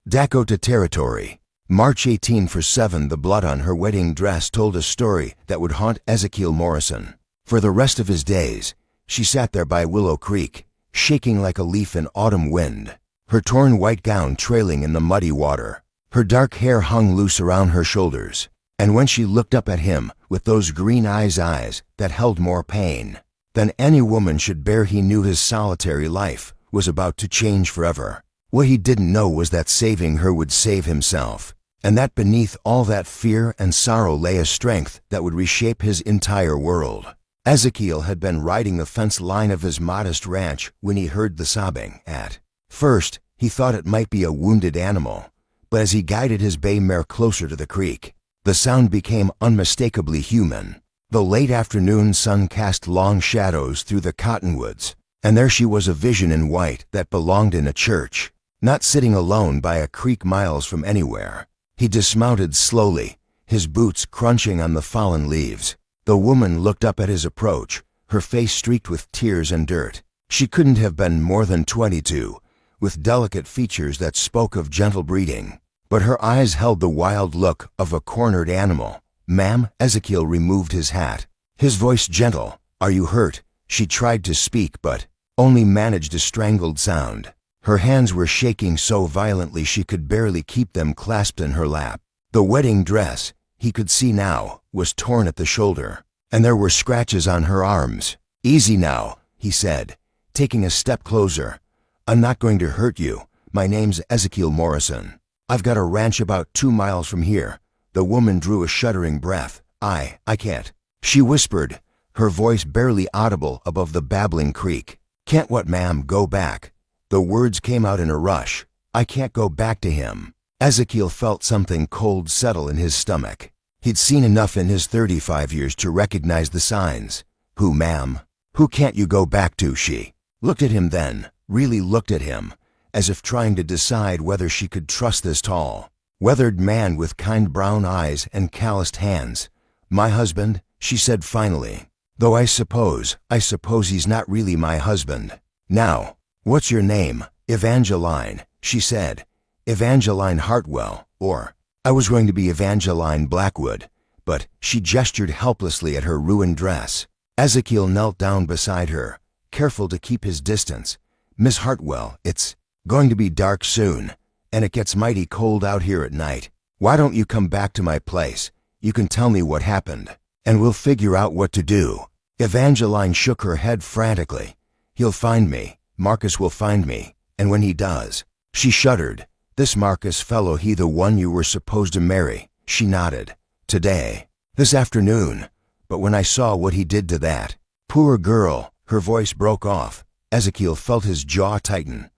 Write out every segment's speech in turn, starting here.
Dakota Territory, March 1847. The blood on her wedding dress told a story that would haunt Ezekiel Morrison. For the rest of his days, she sat there by Willow Creek, shaking like a leaf in autumn wind, her torn white gown trailing in the muddy water. Her dark hair hung loose around her shoulders, and when she looked up at him with those green eyes that held more pain than any woman should bear, he knew his solitary life was about to change forever. What he didn't know was that saving her would save himself, and that beneath all that fear and sorrow lay a strength that would reshape his entire world. Ezekiel had been riding the fence line of his modest ranch when he heard the sobbing. At first, he thought it might be a wounded animal, but as he guided his bay mare closer to the creek, the sound became unmistakably human. The late afternoon sun cast long shadows through the cottonwoods, and there she was, a vision in white that belonged in a church, not sitting alone by a creek miles from anywhere. He dismounted slowly, his boots crunching on the fallen leaves. The woman looked up at his approach, her face streaked with tears and dirt. She couldn't have been more than 22, with delicate features that spoke of gentle breeding, but her eyes held the wild look of a cornered animal. "Ma'am," Ezekiel removed his hat, his voice gentle. "Are you hurt?" She tried to speak but only managed a strangled sound. Her hands were shaking so violently she could barely keep them clasped in her lap. The wedding dress, he could see now, was torn at the shoulder, and there were scratches on her arms. "Easy now," he said, taking a step closer. "I'm not going to hurt you. My name's Ezekiel Morrison. I've got a ranch about 2 miles from here." The woman drew a shuddering breath. I can't," she whispered, her voice barely audible above the babbling creek. "Can't what, ma'am? Go back." The words came out in a rush. "I can't go back to him." Ezekiel felt something cold settle in his stomach. He'd seen enough in his 35 years to recognize the signs. "Who, ma'am? Who can't you go back to?" She looked at him then, really looked at him, as if trying to decide whether she could trust this tall, weathered man with kind brown eyes and calloused hands. "My husband," she said finally. "Though I suppose he's not really my husband. Now, what's your name?" "Evangeline," she said. "Evangeline Hartwell, or I was going to be Evangeline Blackwood," but she gestured helplessly at her ruined dress. Ezekiel knelt down beside her, careful to keep his distance. "Miss Hartwell, it's going to be dark soon, and it gets mighty cold out here at night. Why don't you come back to my place? You can tell me what happened, and we'll figure out what to do." Evangeline shook her head frantically. "He'll find me. Marcus will find me, and when he does—" She shuddered. "This Marcus fellow, he the one you were supposed to marry?" She nodded. "Today. This afternoon. But when I saw what he did to that poor girl—" Her voice broke off. Ezekiel felt his jaw tighten.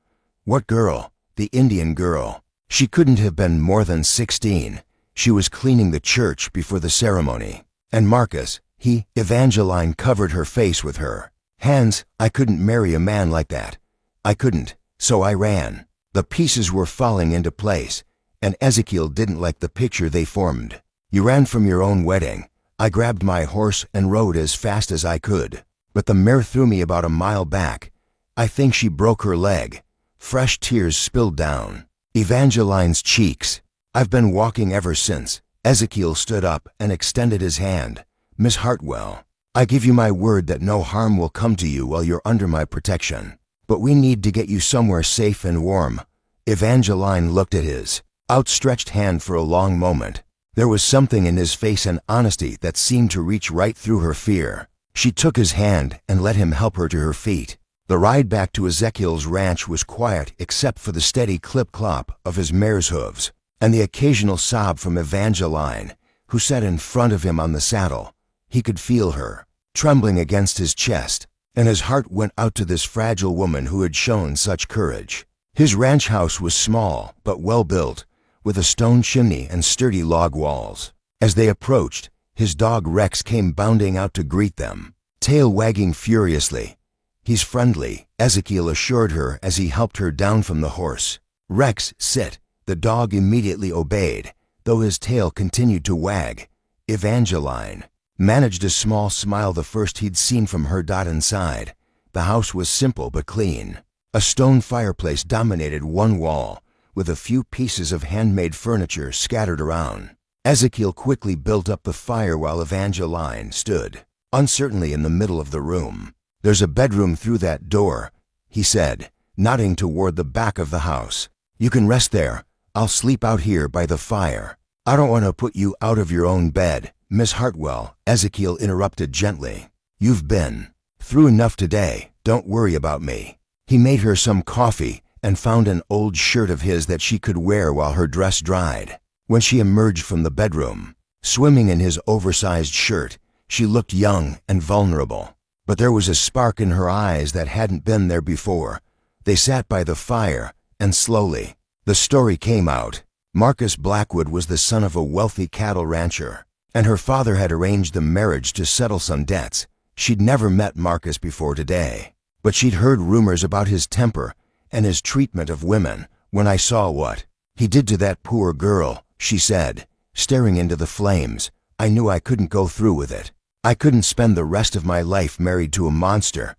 "What girl?" "The Indian girl. She couldn't have been more than 16. She was cleaning the church before the ceremony. And Marcus, he—" Evangeline covered her face with her hands. "I couldn't marry a man like that. I couldn't, so I ran." The pieces were falling into place, and Ezekiel didn't like the picture they formed. "You ran from your own wedding. I grabbed my horse and rode as fast as I could, but the mare threw me about a mile back. I think she broke her leg." Fresh tears spilled down Evangeline's cheeks. "I've been walking ever since." Ezekiel stood up and extended his hand. "Miss Hartwell, I give you my word that no harm will come to you while you're under my protection. But we need to get you somewhere safe and warm." Evangeline looked at his outstretched hand for a long moment. There was something in his face and honesty that seemed to reach right through her fear. She took his hand and let him help her to her feet. The ride back to Ezekiel's ranch was quiet except for the steady clip-clop of his mare's hooves and the occasional sob from Evangeline, who sat in front of him on the saddle. He could feel her trembling against his chest, and his heart went out to this fragile woman who had shown such courage. His ranch house was small but well built, with a stone chimney and sturdy log walls. As they approached, his dog Rex came bounding out to greet them, tail wagging furiously. "He's friendly," Ezekiel assured her as he helped her down from the horse. "Rex, sit." The dog immediately obeyed, though his tail continued to wag. Evangeline managed a small smile, the first he'd seen from her. Inside, the house was simple but clean. A stone fireplace dominated one wall, with a few pieces of handmade furniture scattered around. Ezekiel quickly built up the fire while Evangeline stood uncertainly in the middle of the room. "There's a bedroom through that door," he said, nodding toward the back of the house. "You can rest there. I'll sleep out here by the fire." "I don't want to put you out of your own bed, Miss Hartwell," Ezekiel interrupted gently. "You've been through enough today. Don't worry about me." He made her some coffee and found an old shirt of his that she could wear while her dress dried. When she emerged from the bedroom, swimming in his oversized shirt, she looked young and vulnerable. But there was a spark in her eyes that hadn't been there before. They sat by the fire, and slowly, the story came out. Marcus Blackwood was the son of a wealthy cattle rancher, and her father had arranged the marriage to settle some debts. She'd never met Marcus before today, but she'd heard rumors about his temper and his treatment of women. "When I saw what he did to that poor girl," she said, staring into the flames, "I knew I couldn't go through with it. I couldn't spend the rest of my life married to a monster."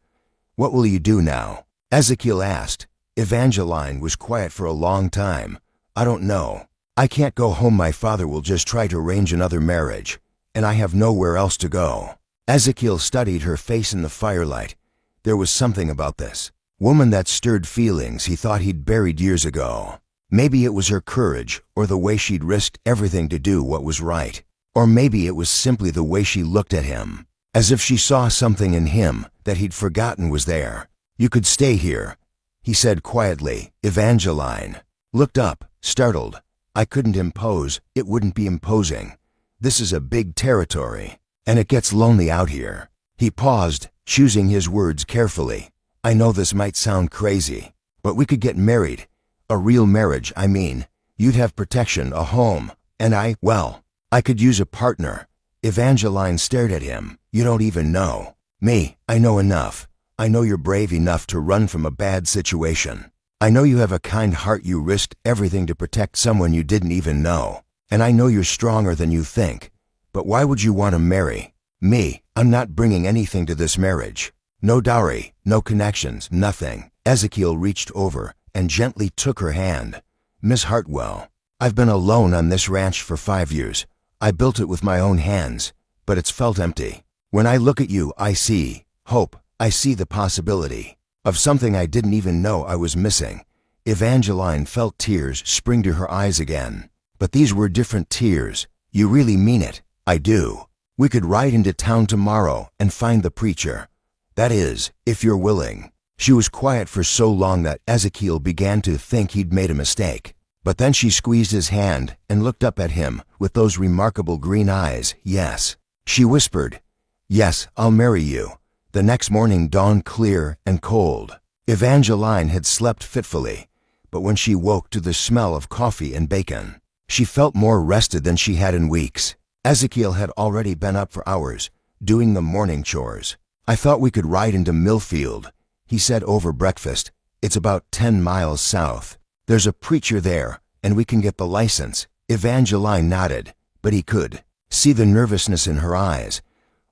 "What will you do now?" Ezekiel asked. Evangeline was quiet for a long time. "I don't know. I can't go home. My father will just try to arrange another marriage, and I have nowhere else to go." Ezekiel studied her face in the firelight. There was something about this woman that stirred feelings he thought he'd buried years ago. Maybe it was her courage, or the way she'd risked everything to do what was right. Or maybe it was simply the way she looked at him, as if she saw something in him that he'd forgotten was there. "You could stay here," he said quietly. Evangeline looked up, startled. "I couldn't impose. It wouldn't be imposing. This is a big territory, and it gets lonely out here." He paused, choosing his words carefully. "I know this might sound crazy, but we could get married. A real marriage, I mean. You'd have protection, a home, and I could use a partner." Evangeline stared at him. "You don't even know me. I know enough. I know you're brave enough to run from a bad situation. I know you have a kind heart. You risked everything to protect someone you didn't even know. And I know you're stronger than you think. But why would you want to marry me? I'm not bringing anything to this marriage. No dowry, no connections, nothing." Ezekiel reached over and gently took her hand. "Miss Hartwell, I've been alone on this ranch for 5 years. I built it with my own hands, but it's felt empty. When I look at you, I see hope. I see the possibility of something I didn't even know I was missing." Evangeline felt tears spring to her eyes again. "But these were different tears. You really mean it?" "I do. We could ride into town tomorrow and find the preacher. That is, if you're willing." She was quiet for so long that Ezekiel began to think he'd made a mistake. But then she squeezed his hand and looked up at him with those remarkable green eyes. "Yes," she whispered. "Yes, I'll marry you." The next morning dawned clear and cold. Evangeline had slept fitfully, but when she woke to the smell of coffee and bacon, she felt more rested than she had in weeks. Ezekiel had already been up for hours, doing the morning chores. "I thought we could ride into Millfield," he said over breakfast. "It's about 10 miles south. There's a preacher there, and we can get the license." Evangeline nodded, but he could see the nervousness in her eyes.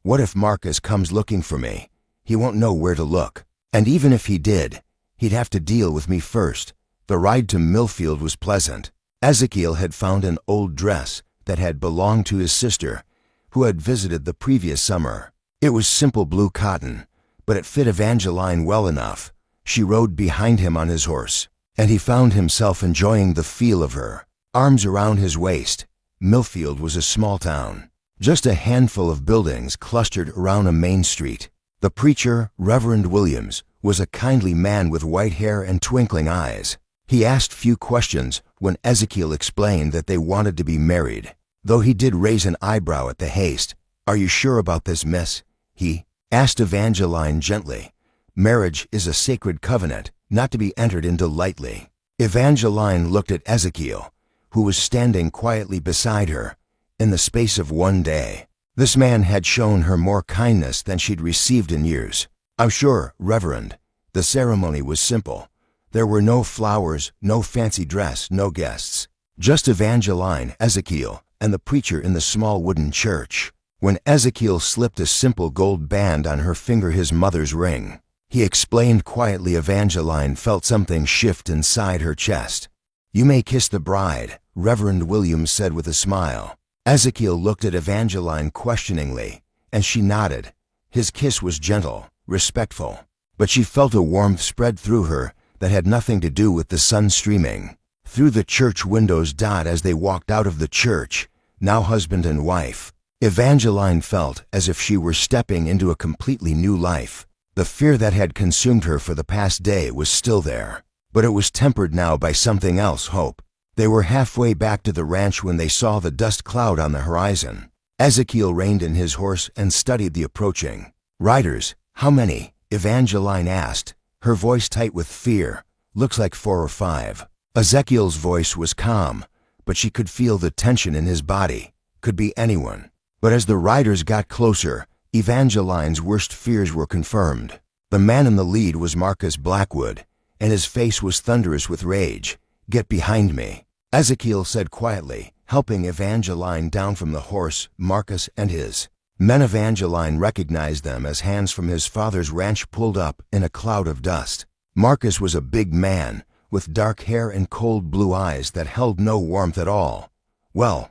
"What if Marcus comes looking for me? He won't know where to look. And even if he did, he'd have to deal with me first." The ride to Millfield was pleasant. Ezekiel had found an old dress that had belonged to his sister, who had visited the previous summer. It was simple blue cotton, but it fit Evangeline well enough. She rode behind him on his horse, and he found himself enjoying the feel of her arms around his waist. Millfield was a small town, just a handful of buildings clustered around a main street. The preacher, Reverend Williams, was a kindly man with white hair and twinkling eyes. He asked few questions when Ezekiel explained that they wanted to be married, though he did raise an eyebrow at the haste. "Are you sure about this, miss?" he asked Evangeline gently. "Marriage is a sacred covenant, not to be entered into lightly." Evangeline looked at Ezekiel, who was standing quietly beside her. In the space of one day, this man had shown her more kindness than she'd received in years. "I'm sure, Reverend." The ceremony was simple. There were no flowers, no fancy dress, no guests. Just Evangeline, Ezekiel, and the preacher in the small wooden church. When Ezekiel slipped a simple gold band on her finger, his mother's ring, he explained quietly, Evangeline felt something shift inside her chest. "You may kiss the bride," Reverend Williams said with a smile. Ezekiel looked at Evangeline questioningly, and she nodded. His kiss was gentle, respectful, but she felt a warmth spread through her that had nothing to do with the sun streaming through the church windows. As they walked out of the church, now husband and wife, Evangeline felt as if she were stepping into a completely new life. The fear that had consumed her for the past day was still there, but it was tempered now by something else, hope. They were halfway back to the ranch when they saw the dust cloud on the horizon. Ezekiel reined in his horse and studied the approaching riders. "How many?" Evangeline asked, her voice tight with fear. "Looks like 4 or 5. Ezekiel's voice was calm, but she could feel the tension in his body. Could be anyone. But as the riders got closer, Evangeline's worst fears were confirmed. The man in the lead was Marcus Blackwood, and his face was thunderous with rage. "Get behind me," Ezekiel said quietly, helping Evangeline down from the horse. Marcus and his men. Evangeline recognized them as hands from his father's ranch pulled up in a cloud of dust. Marcus was a big man, with dark hair and cold blue eyes that held no warmth at all. Well,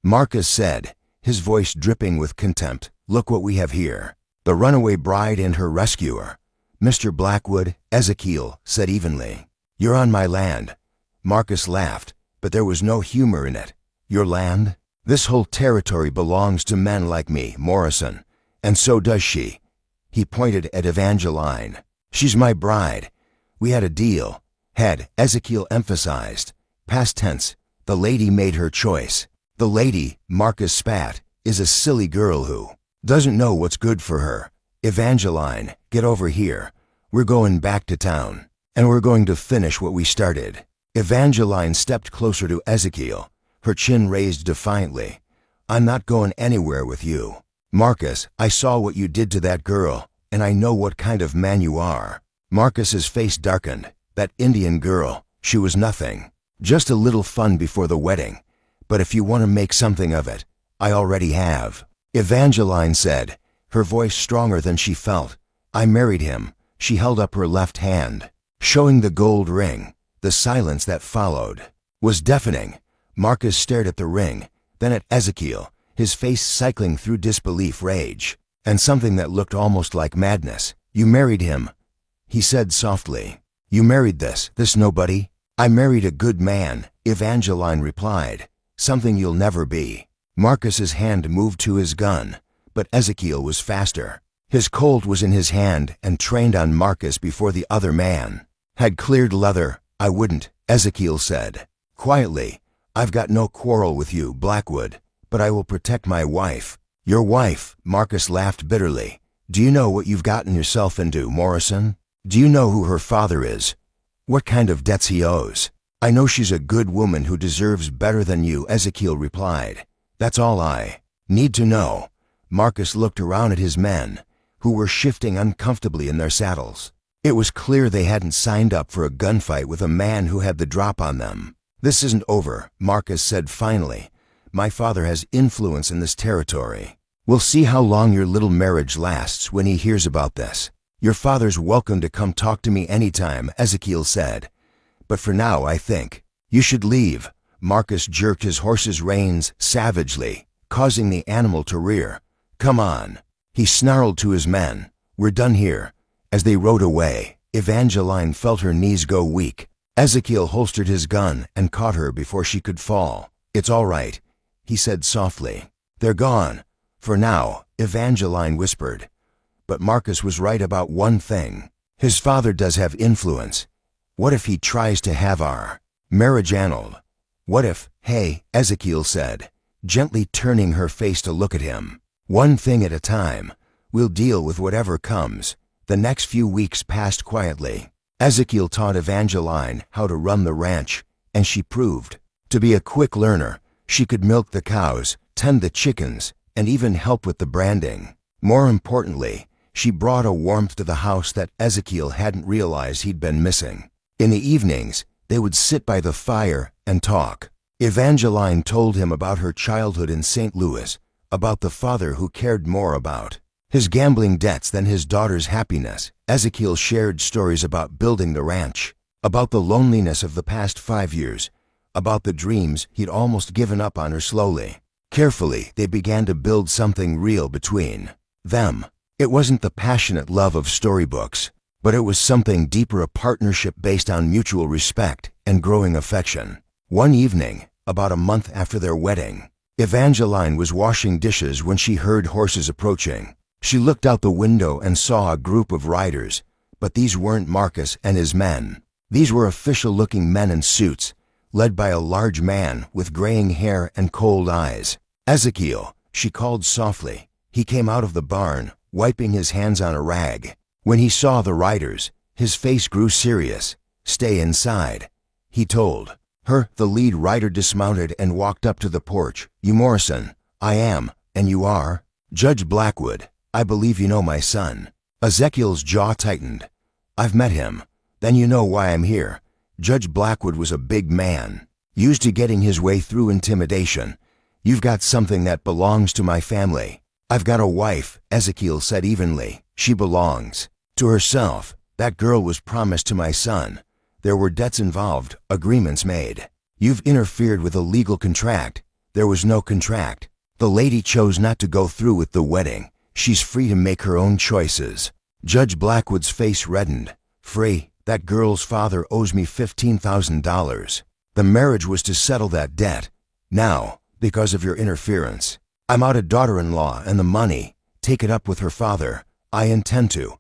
Marcus said, his voice dripping with contempt. "Look what we have here. The runaway bride and her rescuer." "Mr. Blackwood," Ezekiel said evenly. "You're on my land." Marcus laughed, but there was no humor in it. "Your land? This whole territory belongs to men like me, Morrison, and so does she." He pointed at Evangeline. "She's my bride. We had a deal." Had, Ezekiel emphasized. Past tense. The lady made her choice. "The lady," Marcus spat, "is a silly girl who doesn't know what's good for her. Evangeline, get over here. We're going back to town, and we're going to finish what we started." Evangeline stepped closer to Ezekiel, her chin raised defiantly. "I'm not going anywhere with you. Marcus, I saw what you did to that girl, and I know what kind of man you are." Marcus's face darkened. "That Indian girl, she was nothing. Just a little fun before the wedding. But if you want to make something of it, I already have." Evangeline said, her voice stronger than she felt. "I married him." She held up her left hand, showing the gold ring. The silence that followed was deafening. Marcus stared at the ring, then at Ezekiel, his face cycling through disbelief, rage, and something that looked almost like madness. "You married him," he said softly. "You married this nobody?" "I married a good man," Evangeline replied. "Something you'll never be." Marcus's hand moved to his gun, but Ezekiel was faster. His Colt was in his hand and trained on Marcus before the other man had cleared leather. "I wouldn't," Ezekiel said quietly. "I've got no quarrel with you, Blackwood, but I will protect my wife." "Your wife?" Marcus laughed bitterly. "Do you know what you've gotten yourself into, Morrison? Do you know who her father is? What kind of debts he owes?" "I know she's a good woman who deserves better than you," Ezekiel replied. "That's all I need to know." Marcus looked around at his men, who were shifting uncomfortably in their saddles. It was clear they hadn't signed up for a gunfight with a man who had the drop on them. "This isn't over," Marcus said finally. "My father has influence in this territory. We'll see how long your little marriage lasts when he hears about this." "Your father's welcome to come talk to me anytime," Ezekiel said. "But for now, I think you should leave." Marcus jerked his horse's reins savagely, causing the animal to rear. "Come on," he snarled to his men. "We're done here." As they rode away, Evangeline felt her knees go weak. Ezekiel holstered his gun and caught her before she could fall. "It's all right," he said softly. "They're gone. For now," Evangeline whispered. But Marcus was right about one thing. His father does have influence. What if he tries to have our marriage annulled? What if— "Hey," Ezekiel said, gently turning her face to look at him. "One thing at a time. We'll deal with whatever comes." The next few weeks passed quietly. Ezekiel taught Evangeline how to run the ranch, and she proved to be a quick learner. She could milk the cows, tend the chickens, and even help with the branding. More importantly, she brought a warmth to the house that Ezekiel hadn't realized he'd been missing. In the evenings, they would sit by the fire and talk. Evangeline told him about her childhood in St. Louis, about the father who cared more about his gambling debts than his daughter's happiness. Ezekiel shared stories about building the ranch, about the loneliness of the past 5 years, about the dreams he'd almost given up on her. Slowly, carefully, they began to build something real between them. It wasn't the passionate love of storybooks, but it was something deeper, a partnership based on mutual respect and growing affection. One evening, about a month after their wedding, Evangeline was washing dishes when she heard horses approaching. She looked out the window and saw a group of riders, but these weren't Marcus and his men. These were official-looking men in suits, led by a large man with graying hair and cold eyes. "Ezekiel," she called softly. He came out of the barn, wiping his hands on a rag. When he saw the riders, his face grew serious. "Stay inside," he told her. The lead rider dismounted and walked up to the porch. "You Morrison?" "I am. And you are?" "Judge Blackwood. I believe you know my son." Ezekiel's jaw tightened. "I've met him." "Then you know why I'm here." Judge Blackwood was a big man, used to getting his way through intimidation. "You've got something that belongs to my family." "I've got a wife," Ezekiel said evenly. "She belongs to herself. That girl was promised to my son. There were debts involved, agreements made. You've interfered with a legal contract." "There was no contract. The lady chose not to go through with the wedding. She's free to make her own choices." Judge Blackwood's face reddened. "Free? That girl's father owes me $15,000. The marriage was to settle that debt. Now, because of your interference, I'm out a daughter-in-law and the money. Take it up with her father." "I intend to.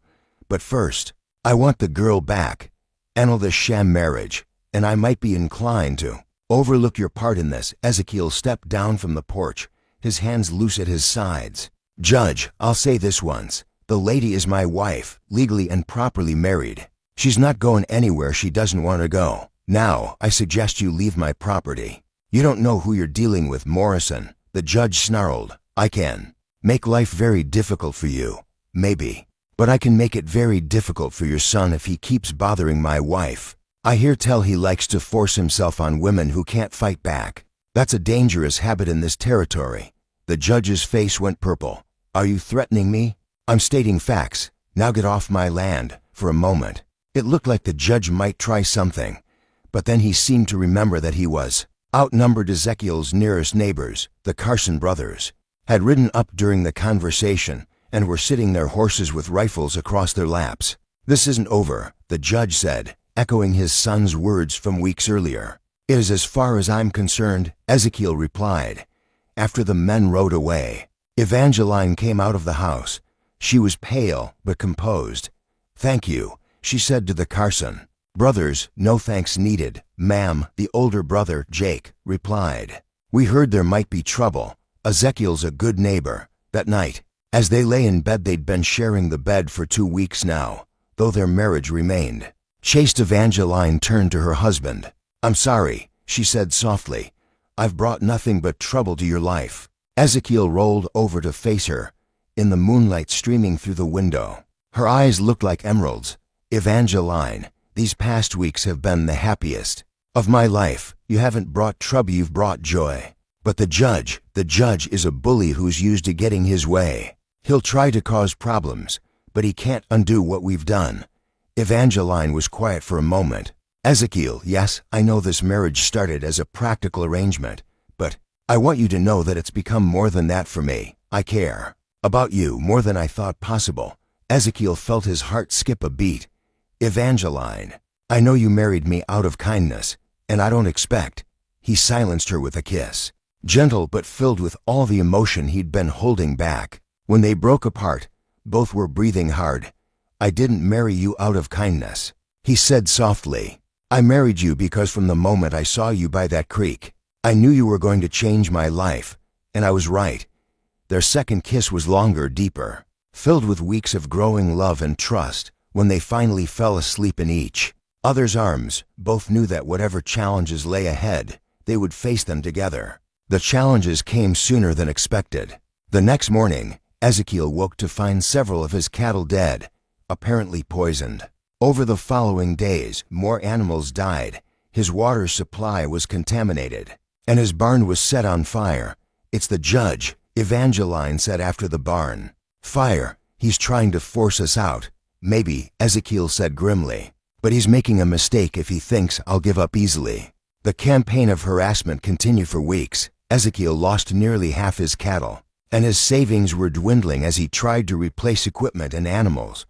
But first, I want the girl back. Annul this sham marriage, and I might be inclined to overlook your part in this." Ezekiel stepped down from the porch, his hands loose at his sides. "Judge, I'll say this once. The lady is my wife, legally and properly married. She's not going anywhere she doesn't want to go. Now, I suggest you leave my property." "You don't know who you're dealing with, Morrison," the judge snarled. "I can make life very difficult for you, maybe. But I can make it very difficult for your son if he keeps bothering my wife. I hear tell he likes to force himself on women who can't fight back. That's a dangerous habit in this territory." The judge's face went purple. "Are you threatening me?" "I'm stating facts. Now get off my land." For a moment, it looked like the judge might try something, but then he seemed to remember that he was outnumbered. Ezekiel's nearest neighbors, the Carson brothers, had ridden up during the conversation and were sitting their horses with rifles across their laps. "This isn't over," the judge said, echoing his son's words from weeks earlier. "It is as far as I'm concerned," Ezekiel replied. After the men rode away, Evangeline came out of the house. She was pale but composed. "Thank you," she said to the Carson brothers. "No thanks needed, ma'am," the older brother, Jake, replied. "We heard there might be trouble. Ezekiel's a good neighbor." That night, as they lay in bed, they'd been sharing the bed for 2 weeks now, though their marriage remained chaste. Evangeline turned to her husband. "I'm sorry," she said softly. "I've brought nothing but trouble to your life." Ezekiel rolled over to face her, in the moonlight streaming through the window. Her eyes looked like emeralds. "Evangeline, these past weeks have been the happiest of my life. You haven't brought trouble, you've brought joy." "But the judge is a bully who's used to getting his way. He'll try to cause problems, but he can't undo what we've done." Evangeline was quiet for a moment. "Ezekiel, yes, I know this marriage started as a practical arrangement, but I want you to know that it's become more than that for me. I care about you more than I thought possible." Ezekiel felt his heart skip a beat. "Evangeline, I know you married me out of kindness, and I don't expect." He silenced her with a kiss, gentle but filled with all the emotion he'd been holding back. When they broke apart, both were breathing hard. "I didn't marry you out of kindness," he said softly. "I married you because from the moment I saw you by that creek, I knew you were going to change my life, and I was right." Their second kiss was longer, deeper, filled with weeks of growing love and trust. When they finally fell asleep in each other's arms, both knew that whatever challenges lay ahead, they would face them together. The challenges came sooner than expected. The next morning, Ezekiel woke to find several of his cattle dead, apparently poisoned. Over the following days, more animals died, his water supply was contaminated, and his barn was set on fire. "It's the judge," Evangeline said after the barn fire. "He's trying to force us out." "Maybe," Ezekiel said grimly. but he's making a mistake if he thinks I'll give up easily." The campaign of harassment continued for weeks. Ezekiel lost nearly half his cattle, and his savings were dwindling as he tried to replace equipment and animals.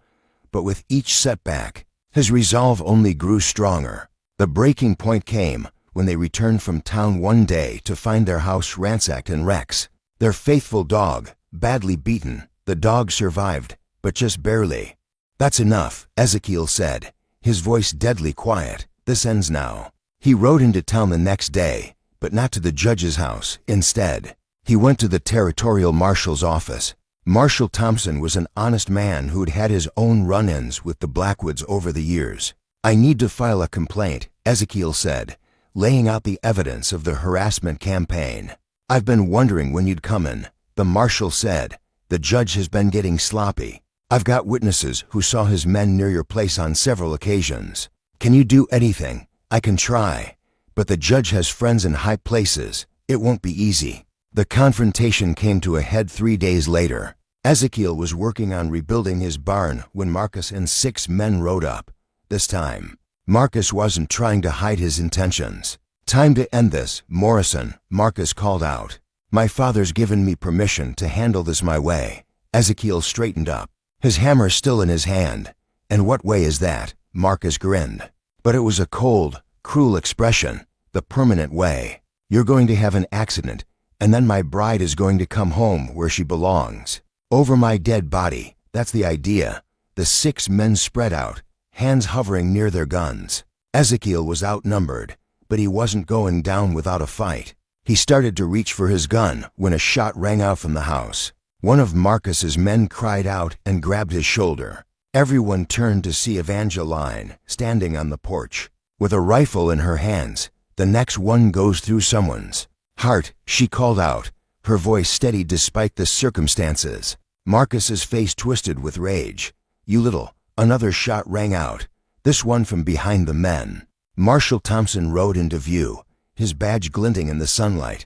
But with each setback, his resolve only grew stronger. The breaking point came when they returned from town one day to find their house ransacked in wrecks. Their faithful dog, badly beaten. The dog survived, but just barely. "That's enough," Ezekiel said, his voice deadly quiet. "This ends now." He rode into town the next day, but not to the judge's house. Instead, he went to the territorial marshal's office. Marshal Thompson was an honest man who'd had his own run-ins with the Blackwoods over the years. "I need to file a complaint," Ezekiel said, laying out the evidence of the harassment campaign. "I've been wondering when you'd come in," the marshal said. "The judge has been getting sloppy. I've got witnesses who saw his men near your place on several occasions. Can you do anything? I can try, but the judge has friends in high places. It won't be easy." The confrontation came to a head 3 days later. Ezekiel was working on rebuilding his barn when Marcus and 6 men rode up. This time, Marcus wasn't trying to hide his intentions. "Time to end this, Morrison," Marcus called out. "My father's given me permission to handle this my way." Ezekiel straightened up, his hammer still in his hand. "And what way is that?" Marcus grinned. But it was a cold, cruel expression. "The permanent way. You're going to have an accident, and then my bride is going to come home where she belongs. Over my dead body. That's the idea." The 6 men spread out, hands hovering near their guns. Ezekiel was outnumbered, but he wasn't going down without a fight. He started to reach for his gun when a shot rang out from the house. One of Marcus's men cried out and grabbed his shoulder. Everyone turned to see Evangeline standing on the porch, with a rifle in her hands. "The next one goes through someone's heart," she called out, her voice steady despite the circumstances. Marcus's face twisted with rage. "You little..." Another shot rang out, this one from behind the men. Marshal Thompson rode into view, his badge glinting in the sunlight.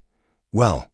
Well,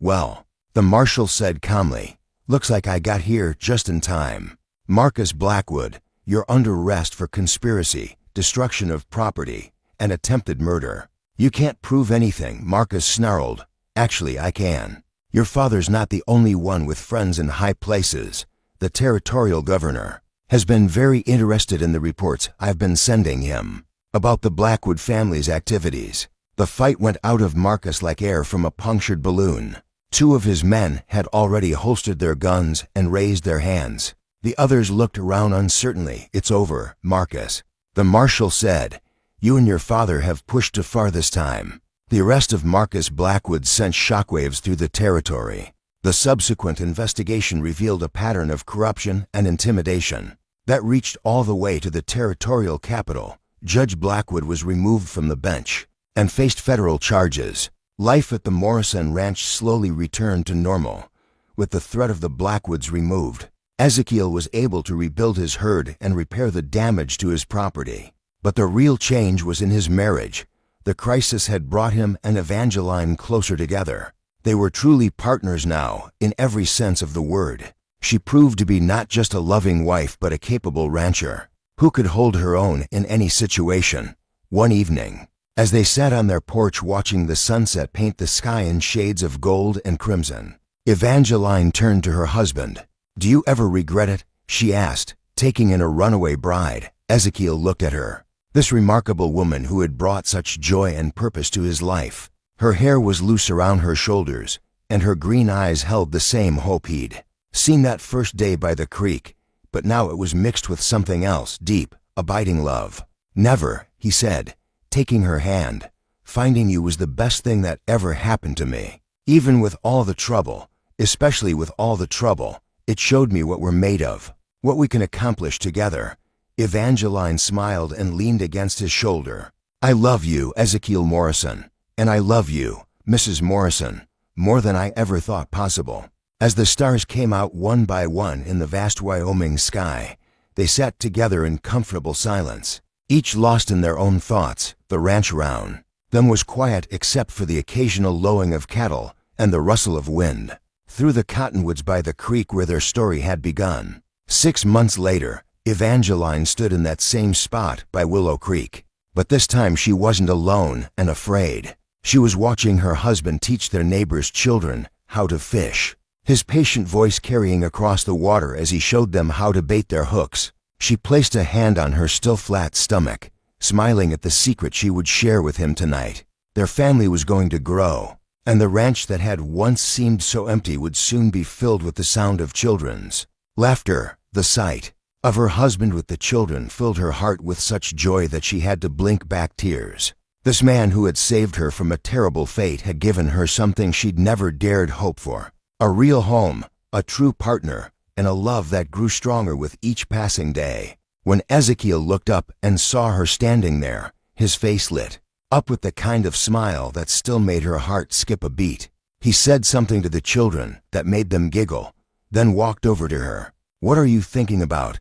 the marshal said calmly. "Looks like I got here just in time. Marcus Blackwood, you're under arrest for conspiracy, destruction of property, and attempted murder." "You can't prove anything," Marcus snarled. "Actually, I can. Your father's not the only one with friends in high places. The territorial governor has been very interested in the reports I've been sending him about the Blackwood family's activities." The fight went out of Marcus like air from a punctured balloon. 2 of his men had already holstered their guns and raised their hands. The others looked around uncertainly. "It's over, Marcus," the marshal said. "You and your father have pushed too far this time." The arrest of Marcus Blackwood sent shockwaves through the territory. The subsequent investigation revealed a pattern of corruption and intimidation that reached all the way to the territorial capital. Judge Blackwood was removed from the bench and faced federal charges. Life at the Morrison Ranch slowly returned to normal, with the threat of the Blackwoods removed. Ezekiel was able to rebuild his herd and repair the damage to his property. But the real change was in his marriage. The crisis had brought him and Evangeline closer together. They were truly partners now, in every sense of the word. She proved to be not just a loving wife but a capable rancher, who could hold her own in any situation. One evening, as they sat on their porch watching the sunset paint the sky in shades of gold and crimson, Evangeline turned to her husband. "Do you ever regret it?" she asked. "Taking in a runaway bride?" Ezekiel looked at her. This remarkable woman who had brought such joy and purpose to his life. Her hair was loose around her shoulders, and her green eyes held the same hope he'd seen that first day by the creek, but now it was mixed with something else, deep, abiding love. "Never," he said, taking her hand. "Finding you was the best thing that ever happened to me. Even with all the trouble, especially with all the trouble, it showed me what we're made of, what we can accomplish together." Evangeline smiled and leaned against his shoulder. "I love you, Ezekiel Morrison, and I love you, Mrs. Morrison, more than I ever thought possible." As the stars came out one by one in the vast Wyoming sky, they sat together in comfortable silence, each lost in their own thoughts. The ranch around them was quiet except for the occasional lowing of cattle and the rustle of wind through the cottonwoods by the creek where their story had begun. 6 months later, Evangeline stood in that same spot by Willow Creek. But this time she wasn't alone and afraid. She was watching her husband teach their neighbors' children how to fish, his patient voice carrying across the water as he showed them how to bait their hooks. She placed a hand on her still flat stomach, smiling at the secret she would share with him tonight. Their family was going to grow, and the ranch that had once seemed so empty would soon be filled with the sound of children's laughter. The sight of her husband with the children filled her heart with such joy that she had to blink back tears. This man who had saved her from a terrible fate had given her something she'd never dared hope for: a real home, a true partner, and a love that grew stronger with each passing day. When Ezekiel looked up and saw her standing there, his face lit up with the kind of smile that still made her heart skip a beat. He said something to the children that made them giggle, then walked over to her. "What are you thinking about?"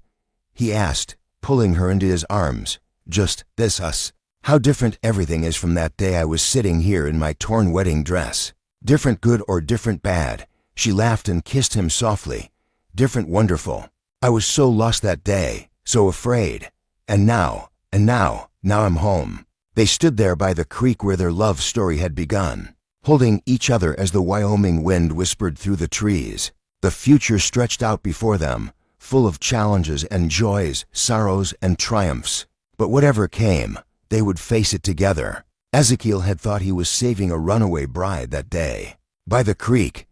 he asked, pulling her into his arms. "Just this, us. How different everything is from that day I was sitting here in my torn wedding dress. Different good or different bad." She laughed and kissed him softly. "Different wonderful. I was so lost that day, so afraid. And now I'm home." They stood there by the creek where their love story had begun, holding each other as the Wyoming wind whispered through the trees. The future stretched out before them, full of challenges and joys, sorrows and triumphs. But whatever came, they would face it together. Ezekiel had thought he was saving a runaway bride that day. By the creek,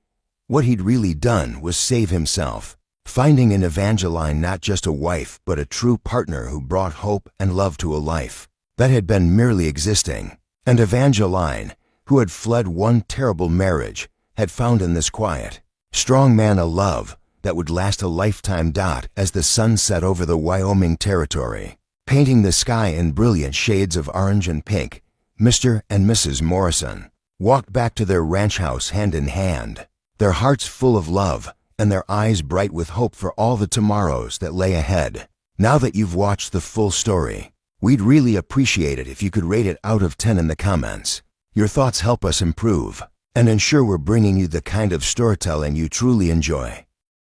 what he'd really done was save himself, finding in Evangeline not just a wife, but a true partner who brought hope and love to a life that had been merely existing. And Evangeline, who had fled one terrible marriage, had found in this quiet, strong man a love that would last a lifetime. As the sun set over the Wyoming Territory, painting the sky in brilliant shades of orange and pink, Mr. and Mrs. Morrison walked back to their ranch house hand in hand, their hearts full of love and their eyes bright with hope for all the tomorrows that lay ahead. Now that you've watched the full story, we'd really appreciate it if you could rate it out of 10 in the comments. Your thoughts help us improve and ensure we're bringing you the kind of storytelling you truly enjoy.